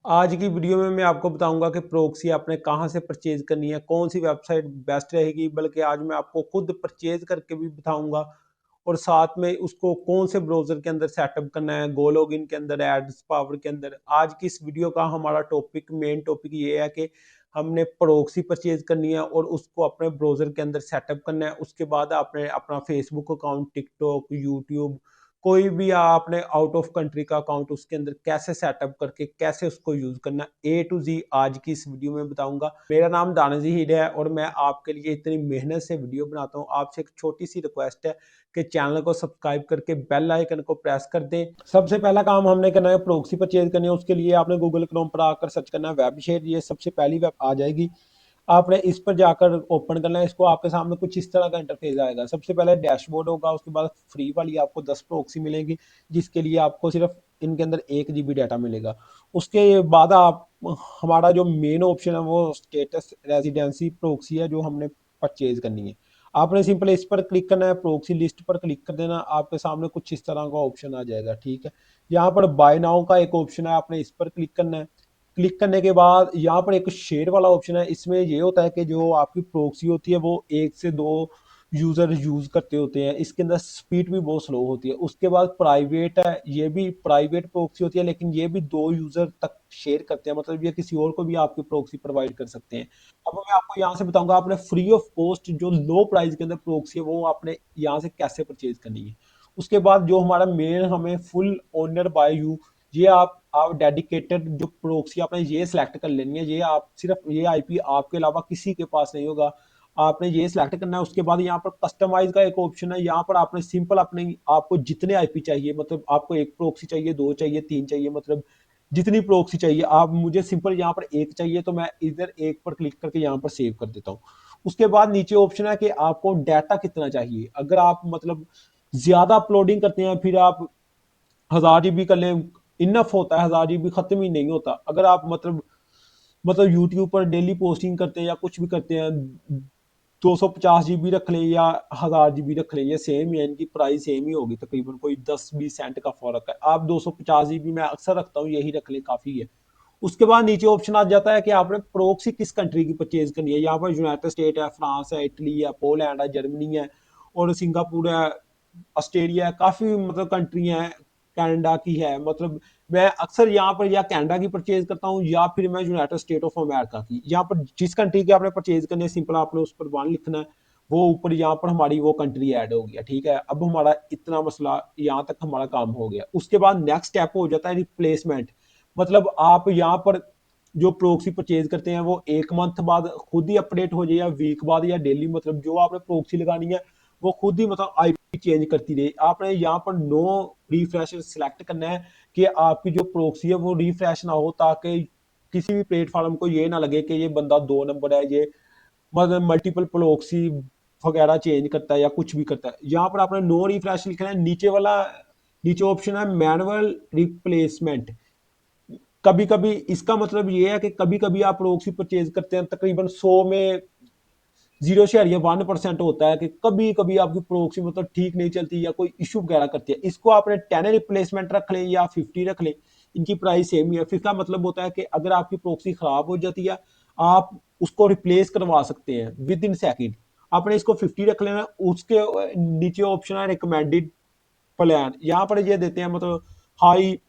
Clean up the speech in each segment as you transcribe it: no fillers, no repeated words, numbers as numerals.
आज की वीडियो में मैं आपको बताऊंगा कि प्रोक्सी आपने कहां से परचेज करनी है, कौन सी वेबसाइट बेस्ट रहेगी। बल्कि आज मैं आपको खुद परचेज करके भी बताऊंगा और साथ में उसको कौन से ब्राउजर के अंदर सेटअप करना है, गो लॉगिन के अंदर, एड्स पावर के अंदर। आज की इस वीडियो का हमारा मेन टॉपिक ये है कि हमने प्रोक्सी परचेज करनी है और उसको अपने ब्राउजर के अंदर सेटअप करना है। उसके बाद आपने अपना फेसबुक अकाउंट, टिकटॉक, यूट्यूब, कोई भी आपने आउट ऑफ कंट्री का अकाउंट उसके अंदर कैसे सेटअप करके कैसे उसको यूज करना, ए टू जी आज की इस वीडियो में बताऊंगा। मेरा नाम दानिश हीर है और मैं आपके लिए इतनी मेहनत से वीडियो बनाता हूं। आपसे एक छोटी सी रिक्वेस्ट है कि चैनल को सब्सक्राइब करके बेल आइकन को प्रेस कर दें। सबसे पहला काम हमने करना है, प्रोक्सी परचेज करनी है। उसके लिए आपने गूगल क्रोम पर आकर सर्च करना है वेबशेयर। ये सबसे पहली वेब आ जाएगी, आपने इस पर जाकर ओपन करना है इसको। आपके सामने कुछ इस तरह का इंटरफेस आएगा। सबसे पहले डैशबोर्ड होगा, उसके बाद फ्री वाली आपको 10 प्रोक्सी मिलेंगी जिसके लिए आपको सिर्फ इनके अंदर 1 GB डाटा मिलेगा। उसके बाद आप हमारा जो मेन ऑप्शन है वो स्टेटस रेजिडेंसी प्रोक्सी है जो हमने परचेज करनी है। आपने सिंपल इस पर क्लिक करना है, प्रोक्सी लिस्ट पर क्लिक कर देना। आपके सामने कुछ इस तरह का ऑप्शन आ जाएगा, ठीक है। यहाँ पर बाय नाउ का एक ऑप्शन है, आपने इस पर क्लिक करना है। क्लिक करने के बाद यहाँ पर एक शेयर वाला ऑप्शन है। इसमें ये होता है कि जो आपकी प्रोक्सी होती है वो 1 से 2 यूजर यूज करते होते हैं। इसके अंदर स्पीड भी बहुत स्लो होती है। उसके बाद प्राइवेट है, ये भी प्राइवेट प्रोक्सी होती है लेकिन ये भी 2 यूजर तक शेयर करते हैं, मतलब ये किसी और को भी आपकी प्रोक्सी प्रोवाइड कर सकते हैं। अब मैं आपको यहाँ से बताऊंगा आपने फ्री ऑफ कॉस्ट जो लो प्राइस के अंदर प्रोक्सी है वो आपने यहाँ से कैसे परचेज करनी है। उसके बाद जो हमारा मेन हमें फुल ओनर बाय यू, ये आप डेडिकेटेड जो प्रोक्सी आपने ये सिलेक्ट कर लेनी है। ये आप सिर्फ ये आईपी आपके अलावा किसी के पास नहीं होगा, आपने ये सिलेक्ट करना है। उसके बाद यहाँ पर कस्टमाइज का एक ऑप्शन है। यहाँ पर आपने सिंपल अपने आपको जितने आईपी चाहिए, मतलब आपको एक प्रोक्सी चाहिए, 2 चाहिए, 3 चाहिए, मतलब जितनी प्रोक्सी चाहिए आप, मुझे सिंपल यहाँ पर एक चाहिए तो मैं इधर एक पर क्लिक करके यहाँ पर सेव कर देता हूँ। उसके बाद नीचे ऑप्शन है कि आपको डाटा कितना चाहिए। अगर आप मतलब ज्यादा अपलोडिंग करते हैं फिर आप 1000 GB कर लें, इनफ होता है। 1000 GB खत्म ही नहीं होता। अगर आप मतलब यूट्यूब पर डेली पोस्टिंग करते हैं या कुछ भी करते हैं, 250 GB रख लें या 1000 GB रख लें, ये सेम ही है, इनकी प्राइस सेम ही होगी तकरीबन, कोई 10-20 सेंट का फर्क है। आप 250 GB मैं अक्सर रखता हूँ, यही रख लें काफी है। उसके बाद नीचे ऑप्शन आ जाता है कि आपने प्रोक्सी किस कंट्री की परचेज करनी है। यहाँ पर यूनाइटेड स्टेट है, फ्रांस है, इटली है, पोलैंड है, जर्मनी है और सिंगापुर है, ऑस्ट्रेलिया है, काफी मतलब कंट्री है, कनाडा की है। मतलब मैं अक्सर यहाँ पर या कनाडा की परचेज करता हूँ या फिर मैं यूनाइटेड स्टेट ऑफ अमेरिका की। यहाँ पर जिस कंट्री की आपने परचेज करनी है सिंपल आपने उस पर 1 लिखना है, वो ऊपर यहाँ पर हमारी वो कंट्री ऐड हो गया, ठीक है। अब हमारा इतना मसला यहाँ तक हमारा काम हो गया। उसके बाद नेक्स्ट स्टेप हो जाता है रिप्लेसमेंट। मतलब आप यहाँ पर जो प्रोक्सी परचेज करते हैं वो 1 मंथ बाद खुद ही अपडेट हो जाए या वीक बाद या डेली, मतलब जो आपने प्रोक्सी लगानी है वो खुद ही मतलब आईपी चेंज करती रहे। आपने यहाँ पर नो रिफ्रेश सिलेक्ट करना है कि आपकी जो प्रोक्सी है वो रिफ्रेश ना हो, ताकि किसी भी प्लेटफॉर्म को ये ना लगे कि ये बंदा 2 नंबर है, ये मतलब मल्टीपल प्रोक्सी वगैरह चेंज करता है या कुछ भी करता है। यहाँ पर आपने नो रिफ्रेश लिखना है। नीचे ऑप्शन है मैनुअल रिप्लेसमेंट। कभी कभी इसका मतलब ये है कि कभी कभी आप प्रोक्सी परचेज करते हैं, तकरीबन 100 में 0.1% होता है कि कभी कभी आपकी प्रोक्सी मतलब ठीक नहीं चलती या कोई इशू वगैरह करती है। इसको आपने 10 रिप्लेसमेंट रख लें या 50 रख लें, इनकी प्राइस सेम ही है। फिर का मतलब होता है कि अगर आपकी प्रोक्सी खराब हो जाती है आप उसको रिप्लेस करवा सकते हैं विद इन सेकेंड। आपने इसको 50 रख लेना। उसके नीचे ऑप्शन है रिकमेंडेड प्लान, यहाँ पर ये देते हैं मतलब हाई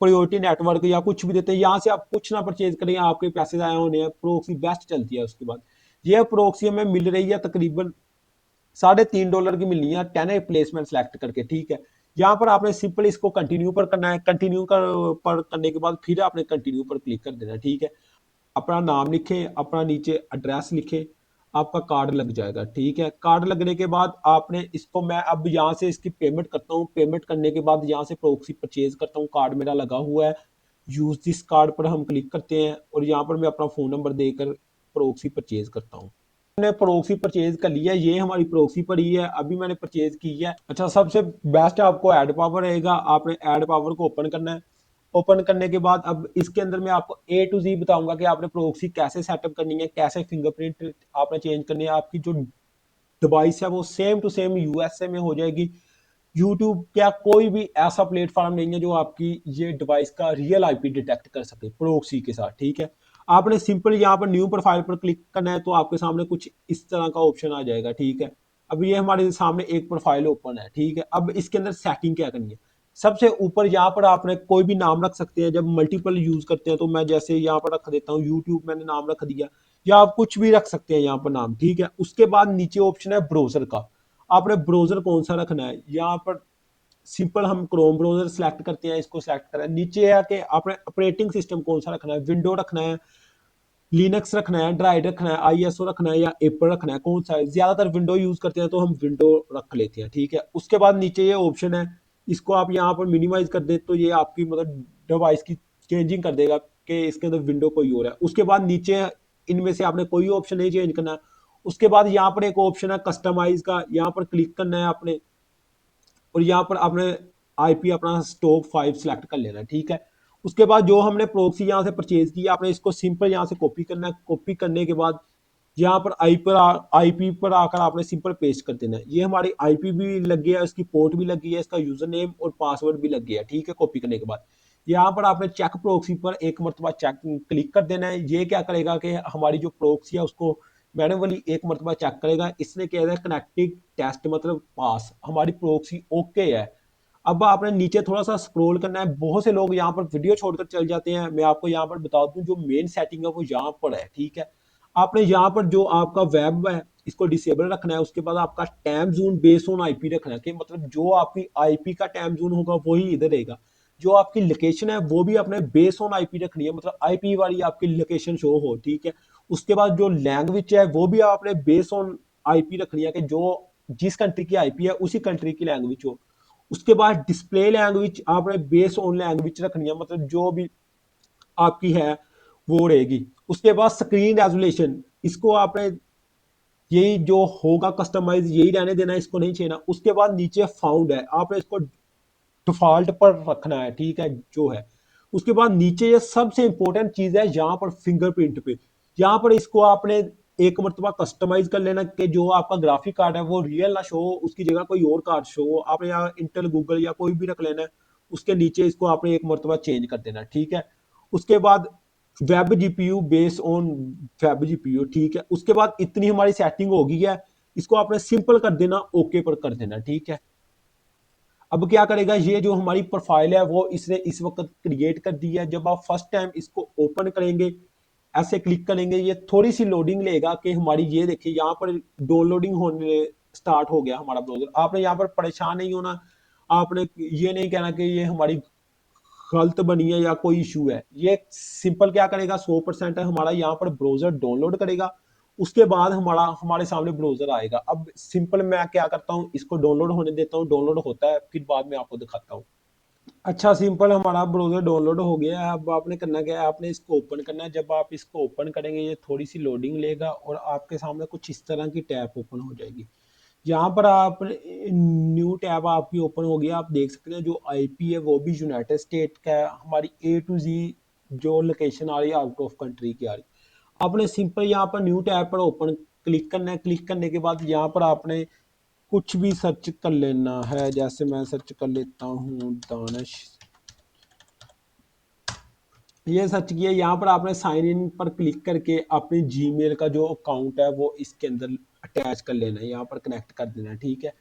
प्रायोरिटी नेटवर्क या कुछ भी देते हैं। यहाँ से आप कुछ ना परचेज करें, आपके पैसे आए होने हैं, प्रोक्सी बेस्ट चलती है। उसके बाद ये प्रोक्सी हमें मिल रही है तकरीबन $3.5 की मिलनी है 10 रिप्लेसमेंट सेलेक्ट करके, ठीक है। यहाँ पर आपने सिंपल इसको कंटिन्यू पर करना है। कंटिन्यू पर करने के बाद फिर आपने कंटिन्यू पर क्लिक कर देना, ठीक है। अपना नाम लिखे, अपना नीचे एड्रेस लिखे, आपका कार्ड लग जाएगा, ठीक है। कार्ड लगने के बाद आपने इसको, मैं अब यहाँ से इसकी पेमेंट करता हूँ। पेमेंट करने के बाद यहाँ से प्रोक्सी परचेज करता हूँ, कार्ड मेरा लगा हुआ है। यूज दिस कार्ड पर हम क्लिक करते हैं और यहाँ पर मैं अपना फोन नंबर देकर प्रोक्सी परचेज करता हूँ। मैंने प्रोक्सी परचेज कर लिया, ये हमारी प्रोक्सी पड़ी है, अभी मैंने परचेज की है। अच्छा, सबसे बेस्ट आपको ऐड पावर रहेगा। आपने ऐड पावर को ओपन करना है। ओपन करने के बाद अब इसके अंदर मैं आपको ए टू जी बताऊंगा कि आपने प्रोक्सी कैसे सेटअप करनी है, कैसे फिंगरप्रिंट आपने चेंज करनी है। आपकी जो डिवाइस है वो सेम टू सेम यूएसए में हो जाएगी, यूट्यूब क्या कोई भी ऐसा प्लेटफॉर्म नहीं है जो आपकी ये डिवाइस का रियल आईपी डिटेक्ट कर सके प्रोक्सी के साथ, ठीक है। आपने सिंपल यहाँ पर न्यू प्रोफाइल पर क्लिक करना है तो आपके सामने कुछ इस तरह का ऑप्शन आ जाएगा, ठीक है। अब ये हमारे सामने एक प्रोफाइल ओपन है, ठीक है। अब इसके अंदर सेटिंग क्या करनी है, सबसे ऊपर यहाँ पर आपने कोई भी नाम रख सकते हैं। जब मल्टीपल यूज करते हैं तो मैं जैसे यहाँ पर रख देता हूँ यूट्यूब, मैंने नाम रख दिया, या आप कुछ भी रख सकते हैं यहाँ पर नाम, ठीक है। उसके बाद नीचे ऑप्शन है ब्राउजर का, आपने ब्राउजर कौन सा रखना है। यहाँ पर सिंपल हम क्रोम ब्राउजर सेलेक्ट करते हैं, इसको सेलेक्ट करें। नीचे आके आपने ऑपरेटिंग सिस्टम कौन सा रखना है, विंडो रखना है, लिनक्स रखना है, एंड्रॉइड रखना है, आईएसओ रखना है या एप्पल रखना है, कौन सा है। ज्यादातर विंडो यूज करते हैं तो हम विंडो रख लेते हैं, ठीक है। उसके बाद नीचे ये ऑप्शन है, इसको आप यहाँ पर मिनिमाइज कर दे तो ये आपकी मतलब डिवाइस की चेंजिंग कर देगा कि इसके अंदर विंडो कोई और है। उसके बाद नीचे इनमें से आपने कोई ऑप्शन नहीं चेंज करना है। उसके बाद यहाँ पर एक ऑप्शन है कस्टमाइज का, यहाँ पर क्लिक करना है आपने, और यहाँ पर आपने आईपी अपना स्टॉक 5 सेलेक्ट कर लेना है, ठीक है। उसके बाद जो हमने प्रोक्सी यहाँ से परचेज किया, आपने इसको सिंपल यहाँ से कॉपी करना है। कॉपी करने के बाद यहाँ पर आईपी पर आकर आपने सिंपल पेस्ट कर देना है। ये हमारी आईपी भी लग गया, इसकी पोर्ट भी लग गई है, इसका यूजर नेम और पासवर्ड भी लग गया, ठीक है। कॉपी करने के बाद यहाँ पर आपने चेक प्रोक्सी पर एक मरतबा चेक क्लिक कर देना है। ये क्या करेगा कि हमारी जो प्रोक्सी है उसको मैनुअली एक मरतबा चेक करेगा। इसने कह दिया कनेक्टिंग टेस्ट मतलब पास, हमारी प्रोक्सी ओके है। अब आपने नीचे थोड़ा सा स्क्रॉल करना है। बहुत से लोग यहाँ पर वीडियो छोड़कर चल जाते हैं, मैं आपको यहाँ पर बता दूं जो मेन सेटिंग है वो यहाँ पर है, ठीक है। आपने यहाँ पर जो आपका वेब है इसको डिसेबल रखना है। उसके बाद आपका time zone based on IP रखना है कि मतलब जो आपकी आईपी का टाइम जोन होगा वही इधर रहेगा। जो आपकी लोकेशन है वो भी अपने बेस्ड ऑन आईपी रखनी है, मतलब आईपी वाली आपकी लोकेशन शो हो, ठीक है। उसके बाद जो लैंग्वेज है वो भी आपने बेस्ड ऑन आईपी रखनी है कि जो जिस कंट्री की आईपी है उसी कंट्री की लैंग्वेज हो। उसके बाद डिस्प्ले लैंग्वेज आपने बेस ऑन लैंग्वेज रखनी है, मतलब जो भी आपकी है वो रहेगी। उसके बाद स्क्रीन रेजोल्यूशन, इसको आपने यही जो होगा कस्टमाइज यही रहने देना है, इसको नहीं छेना। उसके बाद नीचे फाउंड है, आपने इसको डिफॉल्ट पर रखना है, ठीक है जो है। उसके बाद नीचे ये सबसे इंपॉर्टेंट चीज है यहाँ पर फिंगरप्रिंट पे, यहाँ पर इसको आपने एक मरतबा कस्टमाइज कर लेना कि जो आपका ग्राफिक कार्ड है वो रियल ना शो हो, उसकी जगह कोई और कार्ड शो हो। आपने यहाँ इंटेल गूगल या कोई भी रख लेना है। उसके नीचे इसको आपने एक मरतबा चेंज कर देना, ठीक है। उसके बाद web GPU base on web GPU, ठीक है। उसके बाद इतनी हमारी सेटिंग हो गई है, इसको आपने सिंपल कर देना, ओके पर कर देना, ठीक है। अब क्या करेगा, ये जो हमारी प्रोफाइल है वो इसने इस वक्त क्रिएट कर दी है। जब आप फर्स्ट टाइम इसको ओपन करेंगे, ऐसे क्लिक करेंगे, ये थोड़ी सी लोडिंग लेगा कि हमारी, ये देखिए यहाँ पर डाउनलोडिंग होने स्टार्ट हो गया हमारा ब्राउजर। आपने यहाँ पर परेशान नहीं होना, आपने ये नहीं कहना कि ये हमारी गलत बनी है या कोई इशू है। ये सिंपल क्या करेगा, 100% है हमारा यहाँ पर ब्राउजर डाउनलोड करेगा। उसके बाद हमारे सामने ब्राउजर आएगा। अब सिंपल मैं क्या करता हूँ, इसको डाउनलोड होने देता हूँ, डाउनलोड होता है फिर बाद में आपको दिखाता हूँ। अच्छा सिंपल हमारा ब्राउजर डाउनलोड हो गया है। अब आपने करना क्या है, आपने इसको ओपन करना है। जब आप इसको ओपन करेंगे ये थोड़ी सी लोडिंग लेगा और आपके सामने कुछ इस तरह की टैब ओपन हो जाएगी। यहाँ पर आप न्यू टैब आपकी ओपन हो गया। आप देख सकते हैं जो आईपी है वो भी यूनाइटेड स्टेट का है, हमारी ए टू जी जो लोकेशन आ रही है आउट ऑफ कंट्री की आ रही है। आपने सिंपल यहाँ पर न्यू टैब पर ओपन क्लिक करना है। क्लिक करने के बाद यहाँ पर आपने कुछ भी सर्च कर लेना है, जैसे मैं सर्च कर लेता हूँ दानिश, ये सर्च किया। यहाँ पर आपने साइन इन पर क्लिक करके अपने जीमेल का जो अकाउंट है वो इसके अंदर अटैच कर लेना है, यहाँ पर कनेक्ट कर देना है, ठीक है।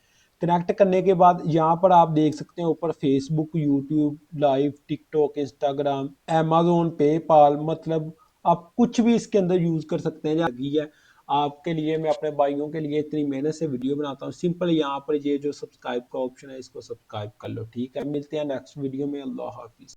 कनेक्ट करने के बाद यहाँ पर आप देख सकते हैं ऊपर Facebook, YouTube live, TikTok, Instagram, Amazon, PayPal, मतलब आप कुछ भी इसके अंदर यूज कर सकते हैं। लगी है आपके लिए, मैं अपने भाइयों के लिए इतनी मेहनत से वीडियो बनाता हूँ। सिंपल यहाँ पर ये जो सब्सक्राइब का ऑप्शन है इसको सब्सक्राइब कर लो, ठीक है। मिलते हैं नेक्स्ट वीडियो में। अल्लाह हाफिज।